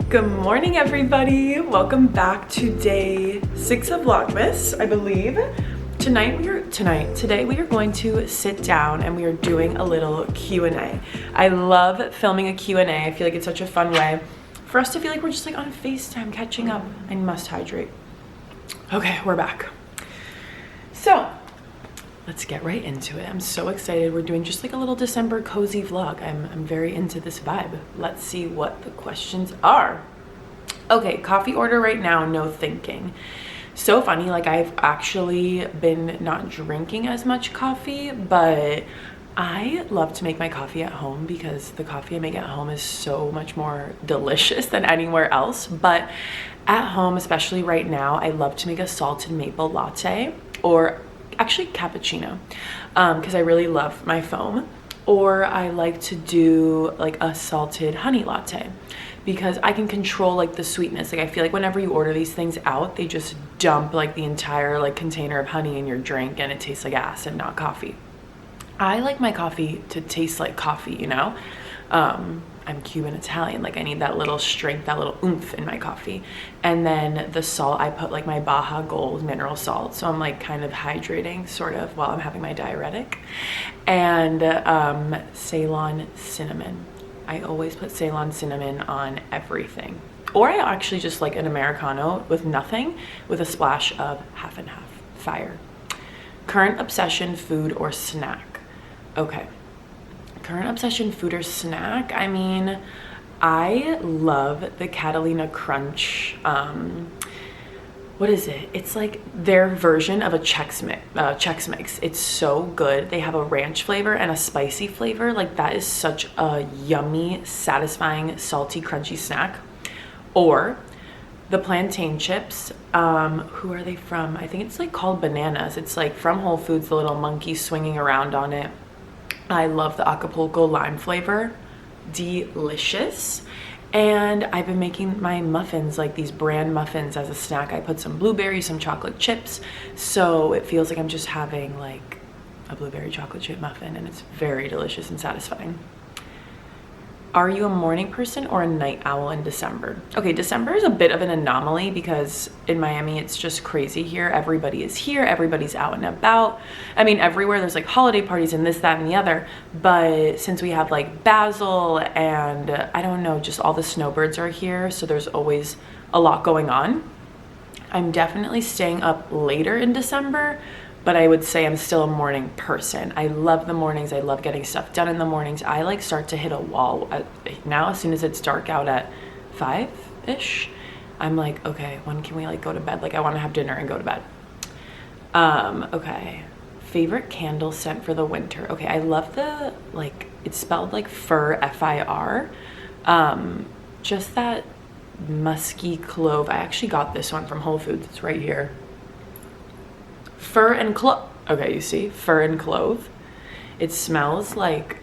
Good morning, everybody. Welcome back to day 6 of Vlogmas, I believe. Today we are going to sit down and we are doing a little Q&A. I love filming a Q&A. I feel like it's such a fun way for us to feel like we're just like on FaceTime catching up. I must hydrate. Okay, we're back. So let's get right into it. I'm so excited. We're doing just like a little December cozy vlog. I'm very into this vibe. Let's see what the questions are. Okay, coffee order right now, no thinking. So funny, like I've actually been not drinking as much coffee, but I love to make my coffee at home because the coffee I make at home is so much more delicious than anywhere else. But at home, especially right now, I love to make a salted maple latte, or actually cappuccino, because I really love my foam. Or I like to do like a salted honey latte because I can control like the sweetness. Like I feel like whenever you order these things out, they just dump like the entire like container of honey in your drink and it tastes like ass and not coffee. I like my coffee to taste like coffee, you know? I'm Cuban Italian, like I need that little strength, that little oomph in my coffee. And then the salt, I put like my Baja Gold mineral salt, so I'm like kind of hydrating sort of while I'm having my diuretic. And Ceylon cinnamon. I always put Ceylon cinnamon on everything. Or I actually just like an Americano with nothing, with a splash of half and half. Fire. Current obsession, food or snack. Okay. Current obsession, food or snack. I mean, I love the Catalina Crunch. What is it? It's like their version of a Chex Mix. It's so good. They have a ranch flavor and a spicy flavor. Like that is such a yummy, satisfying, salty, crunchy snack. Or the plantain chips. Who are they from? I think it's like called Bananas. It's like from Whole Foods, the little monkey swinging around on it. I love the Acapulco lime flavor. Delicious. And I've been making my muffins, like these bran muffins as a snack. I put some blueberries, some chocolate chips, so it feels like I'm just having like a blueberry chocolate chip muffin, and it's very delicious and satisfying. Are you a morning person or a night owl in December? Okay, December is a bit of an anomaly because in Miami, it's just crazy here. Everybody is here. Everybody's out and about. I mean, everywhere there's like holiday parties and this, that, and the other. But since we have like Basil and I don't know, just all the snowbirds are here. So there's always a lot going on. I'm definitely staying up later in December, but I would say I'm still a morning person. I love the mornings. I love getting stuff done in the mornings. I like start to hit a wall now as soon as it's dark out at 5-ish. I'm like, okay, when can we like go to bed? Like I want to have dinner and go to bed. Okay. Favorite candle scent for the winter. Okay, I love the, like, it's spelled like fir, F-I-R. Just that musky clove. I actually got this one from Whole Foods. It's right here. Fir and clove. Okay, you see, fir and clove. It smells like,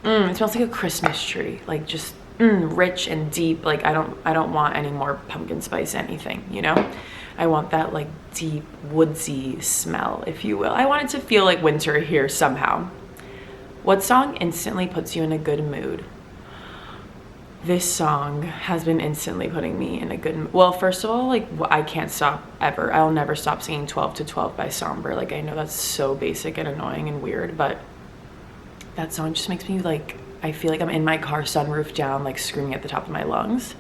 it smells like a Christmas tree. Like just rich and deep. Like I don't want any more pumpkin spice anything, you know? I want that like deep woodsy smell, if you will. I want it to feel like winter here somehow. What song instantly puts you in a good mood? This song has been instantly putting me in a good mood. Well, first of all, like I can't stop ever. I'll never stop singing 12 to 12 by Somber. Like I know that's so basic and annoying and weird, but that song just makes me like, I feel like I'm in my car, sunroof down, like screaming at the top of my lungs.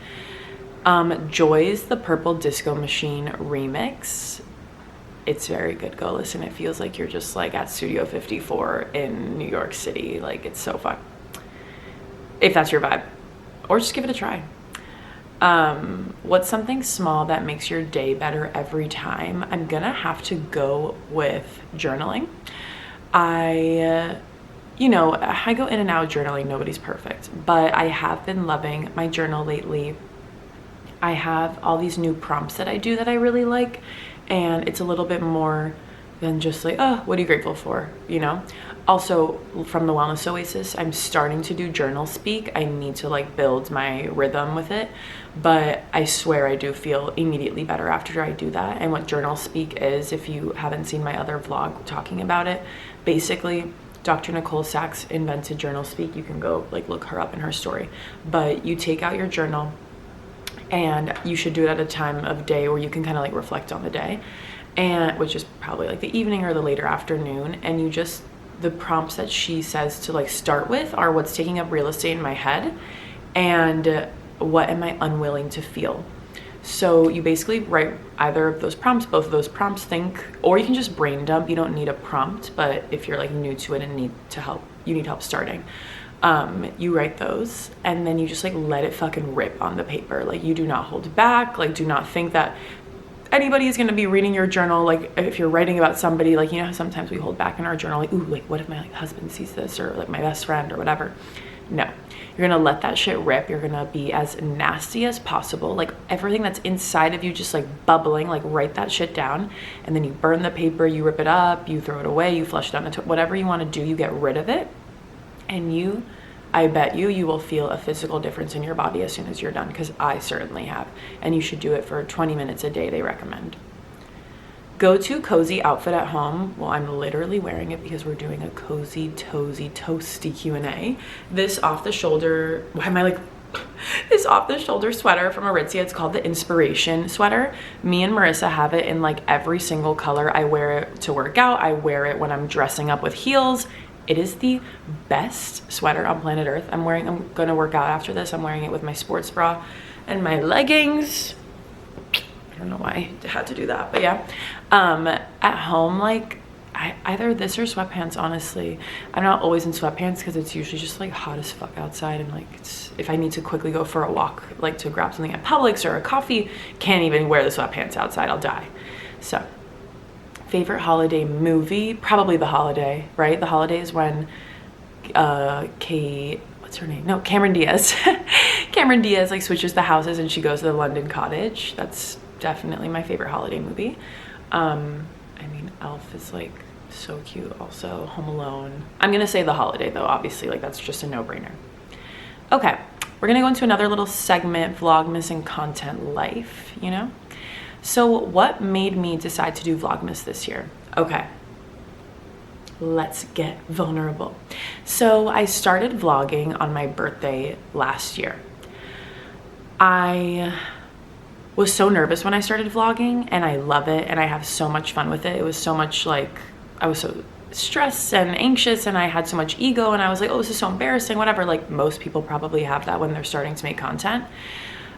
Joy's The Purple Disco Machine remix. It's very good. Go listen. It feels like you're just like at Studio 54 in New York City. Like it's so fun. If that's your vibe. Or just give it a try. What's something small that makes your day better every time? I'm gonna have to go with journaling. I go in and out journaling. Nobody's perfect, but I have been loving my journal lately. I have all these new prompts that I do that I really like, and it's a little bit more than just like, oh, what are you grateful for, you know? Also, from the Wellness Oasis, I'm starting to do journal speak. I need to like build my rhythm with it, but I swear I do feel immediately better after I do that. And what journal speak is, if you haven't seen my other vlog talking about it, basically Dr. Nicole Sachs invented journal speak. You can go like look her up in her story. But you take out your journal, and you should do it at a time of day where you can kind of like reflect on the day, and which is probably like the evening or the later afternoon. And you just, the prompts that she says to like start with are what's taking up real estate in my head and what am I unwilling to feel. So you basically write either of those prompts, both of those prompts, think, or you can just brain dump. You don't need a prompt, but if you're like new to it and need help starting, you write those, and then you just like let it fucking rip on the paper. Like you do not hold back. Like do not think that anybody is going to be reading your journal. Like if you're writing about somebody, like, you know how sometimes we hold back in our journal, like, ooh, like what if my like husband sees this, or like my best friend or whatever. No, you're gonna let that shit rip. You're gonna be as nasty as possible. Like everything that's inside of you just like bubbling, like write that shit down, and then you burn the paper, you rip it up, you throw it away, you flush it down into whatever you want to do, you get rid of it. And I bet you will feel a physical difference in your body as soon as you're done, because I certainly have. And you should do it for 20 minutes a day, they recommend. Go to cozy outfit at home. Well, I'm literally wearing it because we're doing a cozy, toasty Q&A. This off-the-shoulder, why am I like, this off-the-shoulder sweater from Aritzia, it's called the Inspiration sweater. Me and Marissa have it in like every single color. I wear it to work out. I wear it when I'm dressing up with heels. It is the best sweater on planet Earth. I'm gonna work out after this. I'm wearing it with my sports bra and my leggings. I don't know why I had to do that, but yeah. At home, like either this or sweatpants, honestly. I'm not always in sweatpants because it's usually just like hot as fuck outside, and like if I need to quickly go for a walk, like to grab something at Publix or a coffee, can't even wear the sweatpants outside, I'll die. So favorite holiday movie, probably The Holiday, right? The Holiday is when what's her name? No, Cameron Diaz. Cameron Diaz like switches the houses and she goes to the London cottage. That's definitely my favorite holiday movie. I mean, Elf is like so cute. Also, Home Alone. I'm gonna say The Holiday though, obviously, like that's just a no-brainer. Okay, we're gonna go into another little segment, Vlogmas and content life, you know? So what made me decide to do Vlogmas this year? Okay, let's get vulnerable. So I started vlogging on my birthday last year. I was so nervous when I started vlogging, and I love it and I have so much fun with it. It was so much like, I was so stressed and anxious and I had so much ego, and I was like, oh, this is so embarrassing, whatever. Like most people probably have that when they're starting to make content.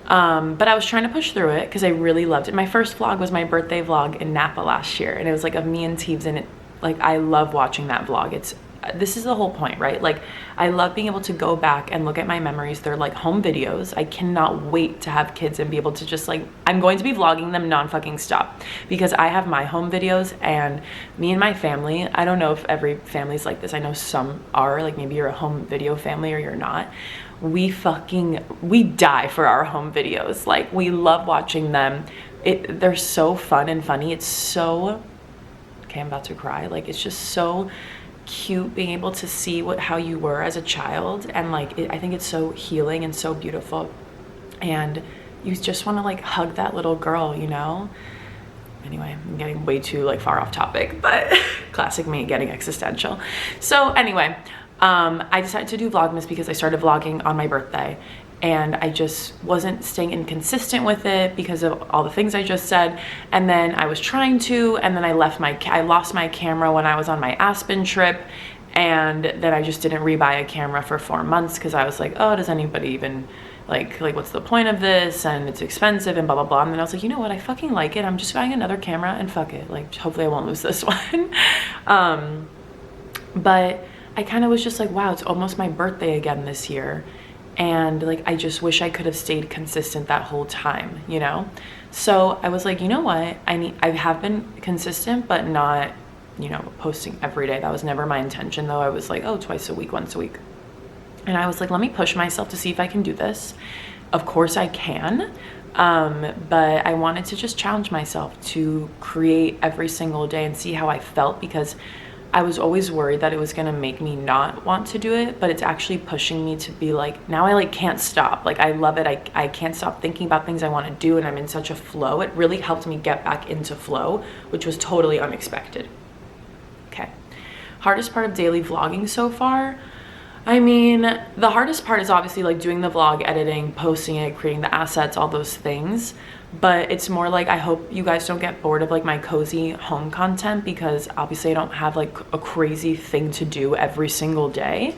But I was trying to push through it because I really loved it. My first vlog was my birthday vlog in Napa last year, and it was like of me and Teebs, and it, like, I love watching that vlog. This is the whole point, right? Like, I love being able to go back and look at my memories. They're like home videos. I cannot wait to have kids and be able to just like, I'm going to be vlogging them non-fucking stop, because I have my home videos, and me and my family, I don't know if every family's like this. I know some are, like maybe you're a home video family or you're not. We die for our home videos. Like, we love watching them. They're so fun and funny. It's so, okay, I'm about to cry. Like, it's just so cute being able to see how you were as a child, and like I think it's so healing and so beautiful, and you just want to like hug that little girl, you know? Anyway, I'm getting way too like far off topic, but classic me getting existential. So anyway, I decided to do Vlogmas because I started vlogging on my birthday, and I just wasn't staying inconsistent with it because of all the things I just said. And then I was trying to, and then I lost my camera when I was on my Aspen trip, and then I just didn't rebuy a camera for 4 months because I was like, oh, does anybody even like what's the point of this, and it's expensive and blah blah blah. And then I was like, you know what, I fucking like it, I'm just buying another camera and fuck it, like hopefully I won't lose this one. But I kind of was just like, wow, it's almost my birthday again this year, and like I just wish I could have stayed consistent that whole time, you know? So I was like, you know what, I have been consistent, but not, you know, posting every day. That was never my intention though. I was like, oh, twice a week, once a week. And I was like, let me push myself to see if I can do this. Of course I can, but I wanted to just challenge myself to create every single day and see how I felt, because I was always worried that it was gonna make me not want to do it, but it's actually pushing me to be like, now I like can't stop. Like, I love it. I can't stop thinking about things I want to do, and I'm in such a flow. It really helped me get back into flow, which was totally unexpected. Okay. Hardest part of daily vlogging so far, I mean, the hardest part is obviously like doing the vlog, editing, posting it, creating the assets, all those things. But it's more like, I hope you guys don't get bored of like my cozy home content, because obviously I don't have like a crazy thing to do every single day.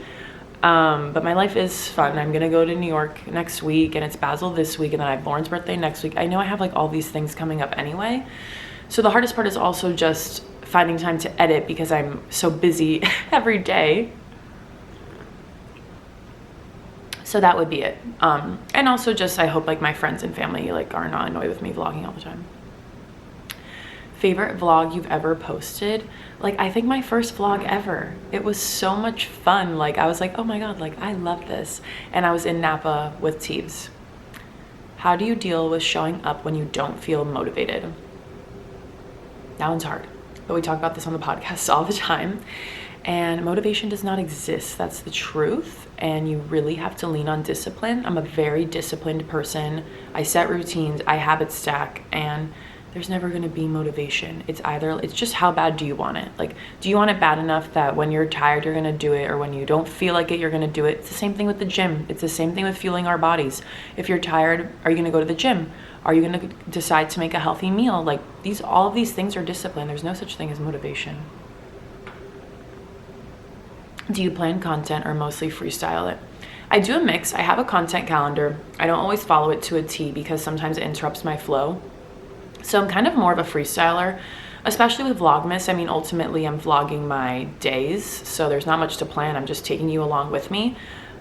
But my life is fun. I'm gonna go to New York next week, and it's Basil this week, and then I have Lauren's birthday next week. I know I have like all these things coming up anyway. So the hardest part is also just finding time to edit, because I'm so busy every day. So that would be it. And also just, I hope like my friends and family like are not annoyed with me vlogging all the time. Favorite vlog you've ever posted? Like, I think my first vlog ever. It was so much fun. Like, I was like, oh my God, like I love this. And I was in Napa with Teves. How do you deal with showing up when you don't feel motivated? That one's hard, but we talk about this on the podcast all the time. And motivation does not exist. That's the truth. And you really have to lean on discipline. I'm a very disciplined person. I set routines, I habit stack, and there's never going to be motivation. It's just how bad do you want it? Like, do you want it bad enough that when you're tired, you're going to do it, or when you don't feel like it, you're going to do it? It's the same thing with the gym. It's the same thing with fueling our bodies. If you're tired, are you going to go to the gym? Are you going to decide to make a healthy meal? Like, all of these things are discipline. There's no such thing as motivation. Do you plan content or mostly freestyle it? I do a mix. I have a content calendar. I don't always follow it to a T, because sometimes it interrupts my flow. So I'm kind of more of a freestyler, especially with Vlogmas. I mean, ultimately I'm vlogging my days, so there's not much to plan. I'm just taking you along with me.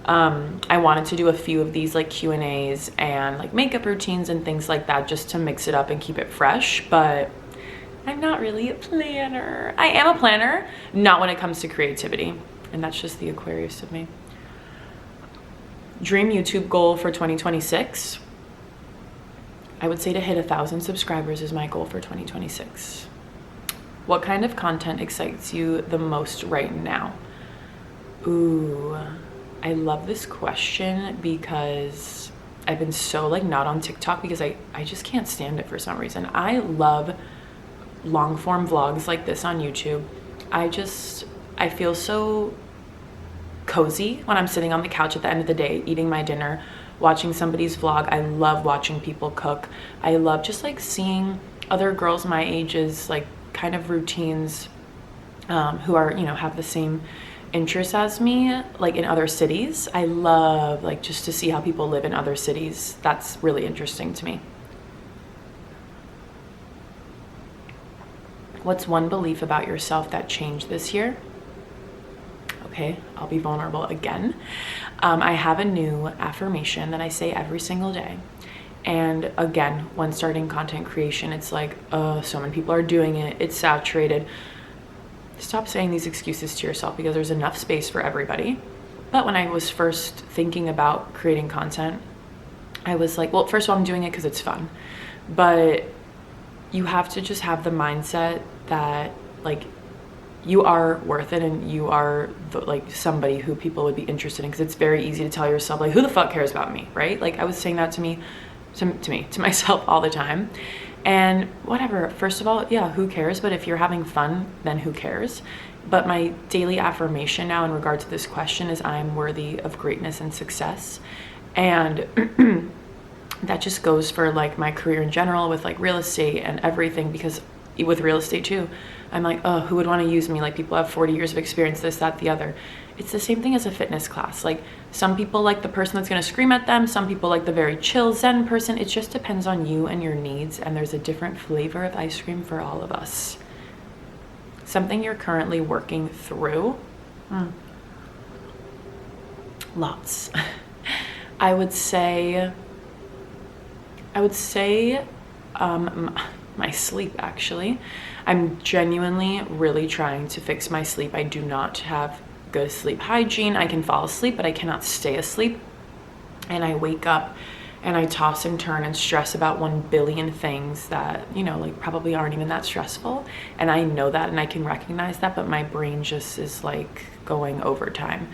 I wanted to do a few of these like Q&As and like makeup routines and things like that, just to mix it up and keep it fresh. But I'm not really a planner. I am a planner, not when it comes to creativity. And that's just the Aquarius of me. Dream YouTube goal for 2026. I would say to hit 1,000 subscribers is my goal for 2026. What kind of content excites you the most right now? Ooh, I love this question, because I've been so like not on TikTok, because I just can't stand it for some reason. I love long form vlogs like this on YouTube. I feel so cozy when I'm sitting on the couch at the end of the day eating my dinner, watching somebody's vlog. I love watching people cook. I love just like seeing other girls my age's like kind of routines, who are, you know, have the same interests as me, like in other cities. I love like just to see how people live in other cities. That's really interesting to me. What's one belief about yourself that changed this year? Okay, I'll be vulnerable again. I have a new affirmation that I say every single day. And again, when starting content creation, it's like, so many people are doing it. It's saturated. Stop saying these excuses to yourself, because there's enough space for everybody. But when I was first thinking about creating content, I was like, well, first of all, I'm doing it because it's fun. But you have to just have the mindset that like you are worth it, and you are like somebody who people would be interested in, because it's very easy to tell yourself like, who the fuck cares about me, right? Like I was saying that to myself all the time. And whatever, first of all, yeah, who cares? But if you're having fun, then who cares? But my daily affirmation now in regard to this question is, I'm worthy of greatness and success. And that just goes for like my career in general, with like real estate and everything, because with real estate too, I'm like, oh, who would want to use me? Like, people have 40 years of experience, this, that, the other. It's the same thing as a fitness class. Like, some people like the person that's going to scream at them. Some people like the very chill Zen person. It just depends on you and your needs. And there's a different flavor of ice cream for all of us. Something you're currently working through. Lots. I would say my sleep, actually. I'm genuinely really trying to fix my sleep. I do not have good sleep hygiene. I can fall asleep, but I cannot stay asleep. And I wake up and I toss and turn and stress about 1 billion things that, you know, like probably aren't even that stressful. And I know that, and I can recognize that, but my brain just is like going overtime.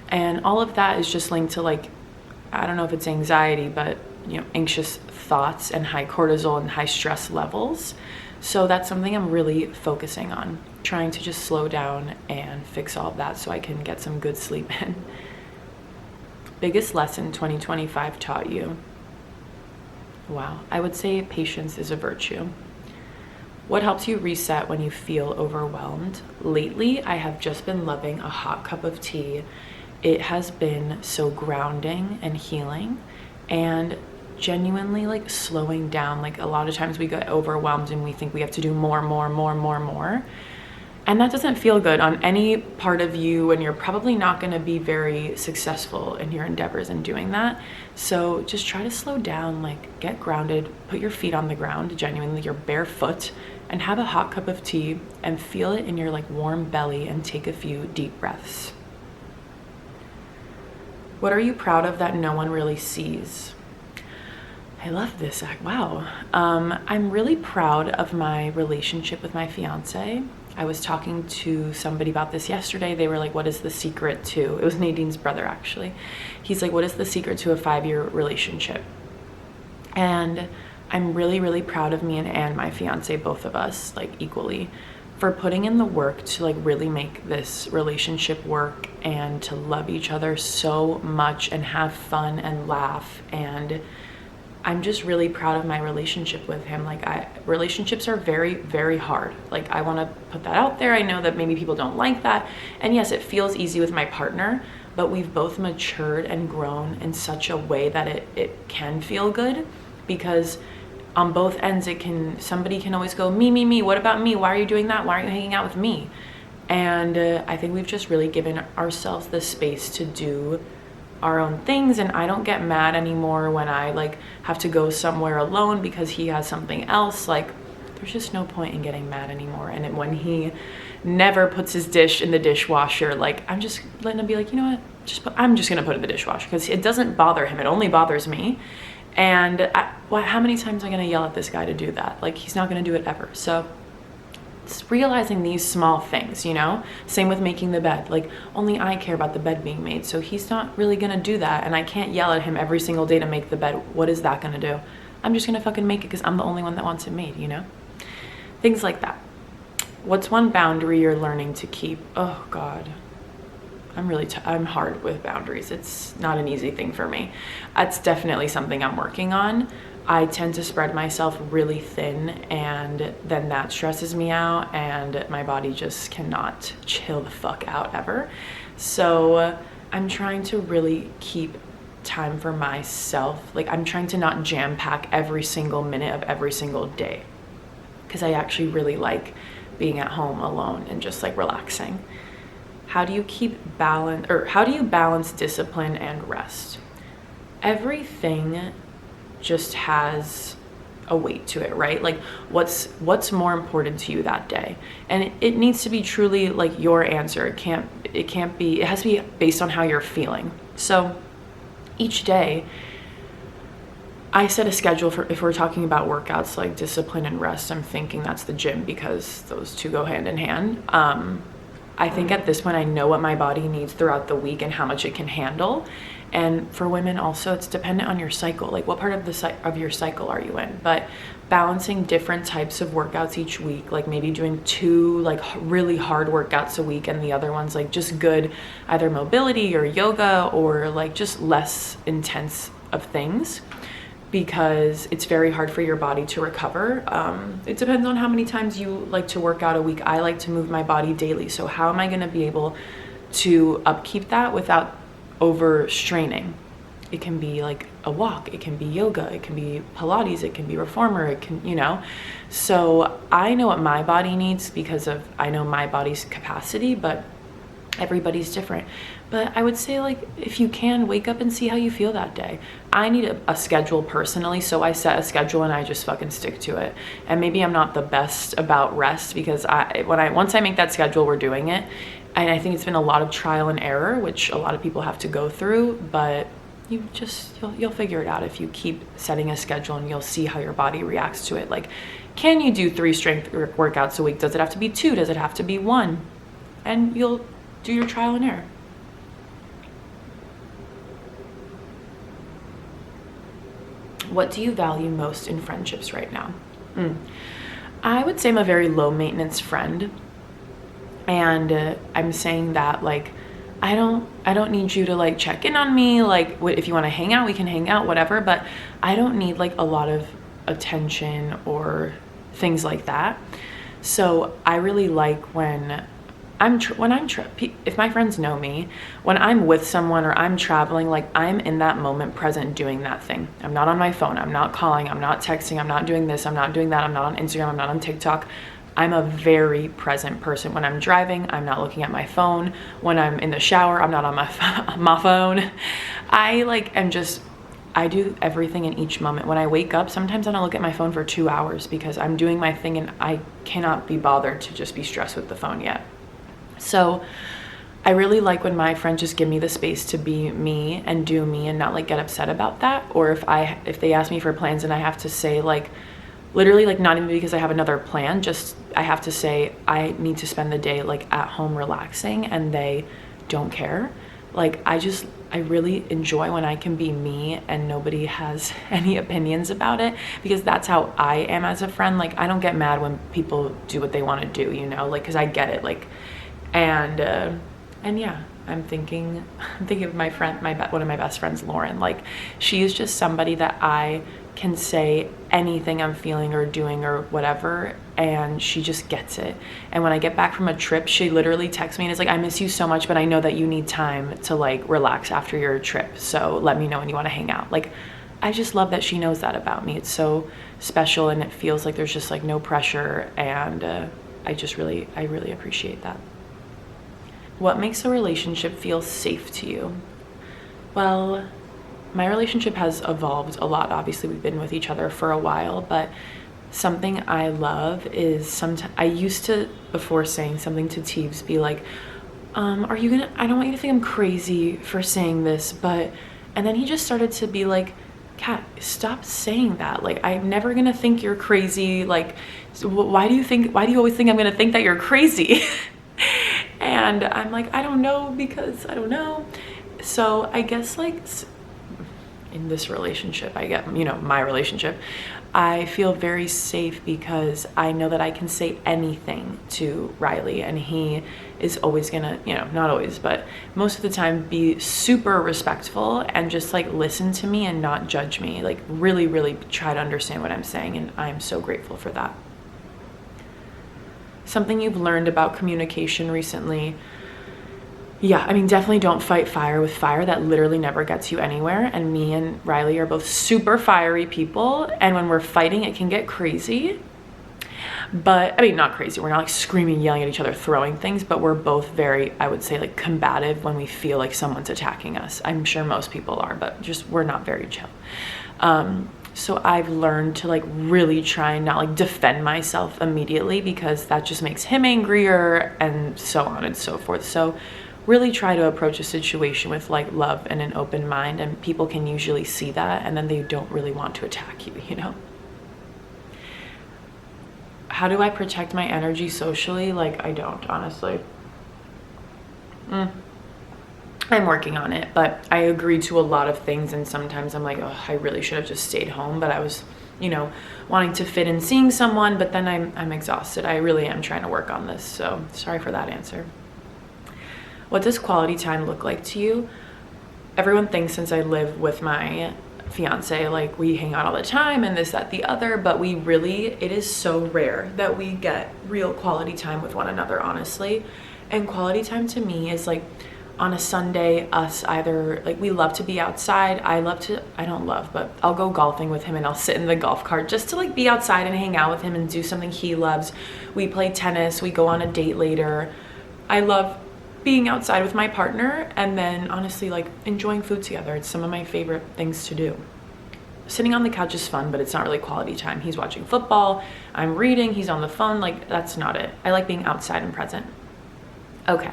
And all of that is just linked to like, I don't know if it's anxiety, but anxious thoughts and high cortisol and high stress levels. So that's something I'm really focusing on, trying to just slow down and fix all of that so I can get some good sleep in. Biggest lesson 2025 taught you? Wow, I would say patience is a virtue. What helps you reset when you feel overwhelmed? Lately, I have just been loving a hot cup of tea. It has been so grounding and healing, and genuinely like slowing down. Like a lot of times we get overwhelmed and we think we have to do more. And that doesn't feel good on any part of you, and you're probably not going to be very successful in your endeavors in doing that. So just try to slow down, like get grounded, put your feet on the ground, genuinely your bare foot, and have a hot cup of tea and feel it in your like warm belly and take a few deep breaths. What are you proud of that no one really sees? I love this. Wow. I'm really proud of my relationship with my fiance. I was talking to somebody about this yesterday. They were like, what is the secret to, it was Nadine's brother actually. He's like, what is the secret to a 5-year relationship? And I'm really, really proud of me and my fiance, both of us, like equally, for putting in the work to like really make this relationship work and to love each other so much and have fun and laugh. And I'm just really proud of my relationship with him. Like relationships are very, very hard. Like I want to put that out there. I know that maybe people don't like that. And yes, it feels easy with my partner, but we've both matured and grown in such a way that it can feel good, because on both ends, somebody can always go, me, what about me? Why are you doing that? Why aren't you hanging out with me? And I think we've just really given ourselves the space to do our own things. And I don't get mad anymore when I like have to go somewhere alone because he has something else. Like there's just no point in getting mad anymore. And when he never puts his dish in the dishwasher, like I'm just letting him be like, you know what, I'm just gonna put it in the dishwasher, because it doesn't bother him. It only bothers me. And how many times am I gonna yell at this guy to do that? Like he's not gonna do it ever. So it's realizing these small things, Same with making the bed. Like only I care about the bed being made, so he's not really gonna do that. And I can't yell at him every single day to make the bed. What is that gonna do? I'm just gonna fucking make it because I'm the only one that wants it made, Things like that. What's one boundary you're learning to keep? Oh God. I'm hard with boundaries. It's not an easy thing for me. It's definitely something I'm working on. I tend to spread myself really thin, and then that stresses me out, and my body just cannot chill the fuck out ever. So I'm trying to really keep time for myself. Like I'm trying to not jam pack every single minute of every single day, because I actually really like being at home alone and just like relaxing. How do you balance discipline and rest? Everything just has a weight to it, right? Like what's more important to you that day? And it needs to be truly like your answer. It has to be based on how you're feeling. So each day I set a schedule for, if we're talking about workouts, like discipline and rest, I'm thinking that's the gym, because those two go hand in hand. I think at this point I know what my body needs throughout the week and how much it can handle. And for women also, it's dependent on your cycle. Like what part of your cycle are you in? But balancing different types of workouts each week, like maybe doing 2 like really hard workouts a week and the other ones like just good, either mobility or yoga or like just less intense of things, because it's very hard for your body to recover. It depends on how many times you like to work out a week. I like to move my body daily. So how am I gonna be able to upkeep that without overstraining? It can be like a walk, it can be yoga, it can be Pilates, it can be reformer, it can, So I know what my body needs because I know my body's capacity, but everybody's different. But I would say, like, if you can, wake up and see how you feel that day. I need a schedule personally, so I set a schedule and I just fucking stick to it. And maybe I'm not the best about rest, because once I make that schedule, we're doing it. And I think it's been a lot of trial and error, which a lot of people have to go through, but you'll figure it out if you keep setting a schedule, and you'll see how your body reacts to it. Like, can you do 3 strength workouts a week? Does it have to be 2? Does it have to be 1? And you'll do your trial and error. What do you value most in friendships right now? I would say I'm a very low maintenance friend. And I'm saying that, like, I don't need you to like check in on me. Like, if you want to hang out, we can hang out, whatever. But I don't need like a lot of attention or things like that. So I really like when if my friends know me, when I'm with someone or I'm traveling, like I'm in that moment present doing that thing. I'm not on my phone. I'm not calling. I'm not texting. I'm not doing this. I'm not doing that. I'm not on Instagram. I'm not on TikTok. I'm a very present person. When I'm driving, I'm not looking at my phone. When I'm in the shower, I'm not on my phone. I do everything in each moment. When I wake up, sometimes I don't look at my phone for 2 hours because I'm doing my thing and I cannot be bothered to just be stressed with the phone yet. So I really like when my friends just give me the space to be me and do me and not like get upset about that. Or if they ask me for plans and I have to say like, literally, like, not even because I have another plan, just I have to say I need to spend the day like at home relaxing, and they don't care. Like, I really enjoy when I can be me and nobody has any opinions about it, because that's how I am as a friend. Like, I don't get mad when people do what they want to do, you know, like, because I get it. Like, and yeah, I'm thinking of my friend, one of my best friends, Lauren. Like, she is just somebody that I can say anything I'm feeling or doing or whatever, and she just gets it. And when I get back from a trip, she literally texts me and is like, I miss you so much, but I know that you need time to like relax after your trip, so let me know when you want to hang out. Like, I just love that she knows that about me. It's so special, and it feels like there's just like no pressure, and I really appreciate that. What makes a relationship feel safe to you? Well, my relationship has evolved a lot. Obviously, we've been with each other for a while, but something I love is sometimes I used to, before saying something to Teebs, be like, I don't want you to think I'm crazy for saying this, but, and then he just started to be like, Kat, stop saying that. Like, I'm never gonna think you're crazy. Like, why do you always think I'm gonna think that you're crazy? And I'm like, I don't know, because I don't know. So I guess like in this relationship, my relationship, I feel very safe because I know that I can say anything to Riley, and he is always gonna, not always, but most of the time, be super respectful and just like listen to me and not judge me. Like, really, really try to understand what I'm saying, and I'm so grateful for that. Something you've learned about communication recently? Yeah, I mean, definitely don't fight fire with fire. That literally never gets you anywhere. And me and Riley are both super fiery people. And when we're fighting, it can get crazy. But, I mean, not crazy. We're not like screaming, yelling at each other, throwing things. But we're both very, I would say, like combative when we feel like someone's attacking us. I'm sure most people are, but just we're not very chill. So I've learned to like really try and not like defend myself immediately, because that just makes him angrier, and so on and so forth. So really try to approach a situation with like love and an open mind, and people can usually see that, and then they don't really want to attack you, How do I protect my energy socially? Like, I don't, honestly. I'm working on it, but I agree to a lot of things, and sometimes I'm like, oh, I really should have just stayed home, but I was, wanting to fit in seeing someone, but then I'm exhausted. I really am trying to work on this, so sorry for that answer. What does quality time look like to you? Everyone thinks since I live with my fiance, like we hang out all the time and this, that, the other, but it is so rare that we get real quality time with one another, honestly. And quality time to me is like on a Sunday, us either, like, we love to be outside. But I'll go golfing with him and I'll sit in the golf cart just to like be outside and hang out with him and do something he loves. We play tennis, we go on a date later. I love being outside with my partner, and then honestly like enjoying food together. It's some of my favorite things to do. Sitting on the couch is fun, but it's not really quality time. He's watching football, I'm reading, he's on the phone. Like, that's not it. I like being outside and present. Okay,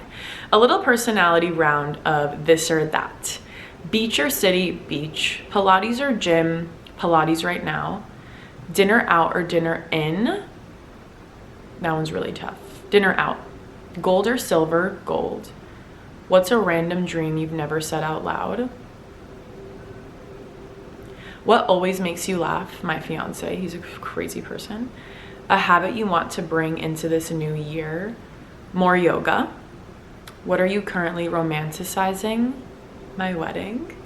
a little personality round of this or that. Beach or city? Beach. Pilates or gym? Pilates right now. Dinner out or dinner in? That one's really tough. Dinner out. Gold or silver? Gold. What's a random dream you've never said out loud? What always makes you laugh? My fiance, he's a crazy person. A habit you want to bring into this new year? More yoga. What are you currently romanticizing? My wedding.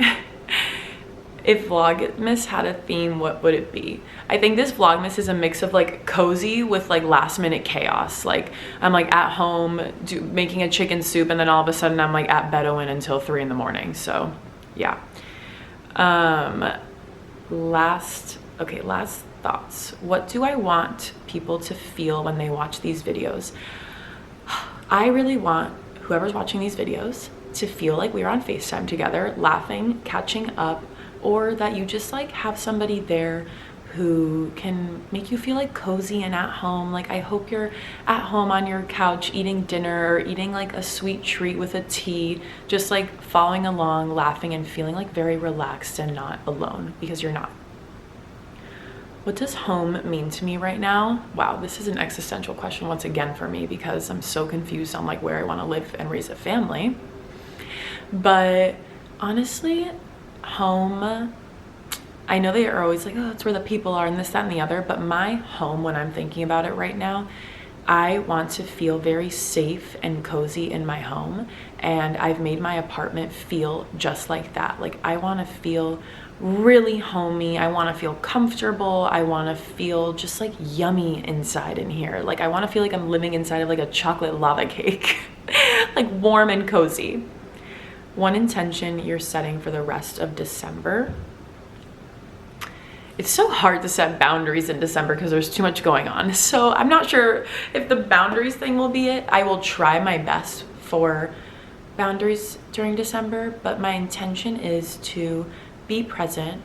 If Vlogmas had a theme, what would it be? I think this Vlogmas is a mix of like cozy with like last minute chaos. Like I'm like at home making a chicken soup, and then all of a sudden I'm like at Bedouin until 3 in the morning. So yeah. Last thoughts. What do I want people to feel when they watch these videos? I really want whoever's watching these videos to feel like we're on FaceTime together, laughing, catching up, or that you just like have somebody there who can make you feel like cozy and at home. Like I hope you're at home on your couch eating dinner or eating like a sweet treat with a tea, just like following along, laughing and feeling like very relaxed and not alone, because you're not. What does home mean to me right now? Wow, this is an existential question once again for me, because I'm so confused on like where I want to live and raise a family. But honestly, home, I know they are always like, oh, that's where the people are and this, that, and the other, but my home, when I'm thinking about it right now, I want to feel very safe and cozy in my home, and I've made my apartment feel just like that. Like I want to feel really homey. I want to feel comfortable. I want to feel just like yummy inside in here. Like I want to feel like I'm living inside of like a chocolate lava cake, like warm and cozy. One intention you're setting for the rest of December. It's so hard to set boundaries in December because there's too much going on. So I'm not sure if the boundaries thing will be it. I will try my best for boundaries during December, but my intention is to be present,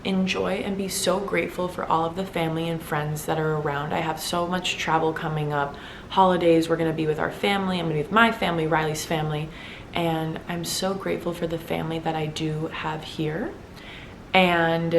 enjoy, and be so grateful for all of the family and friends that are around. I have so much travel coming up. Holidays, we're going to be with our family. I'm going to be with my family, Riley's family, and I'm so grateful for the family that I do have here. And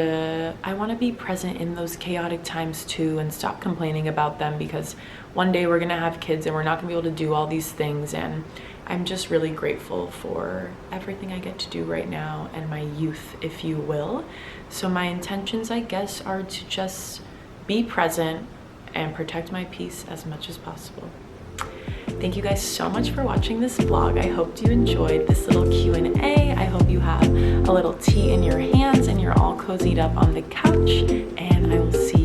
I want to be present in those chaotic times too, and stop complaining about them, because one day we're going to have kids and we're not going to be able to do all these things. And I'm just really grateful for everything I get to do right now, and my youth, if you will. So my intentions, I guess, are to just be present and protect my peace as much as possible. Thank you guys so much for watching this vlog. I hope you enjoyed this little Q&A. I hope you have a little tea in your hands and you're all cozied up on the couch, and I will see you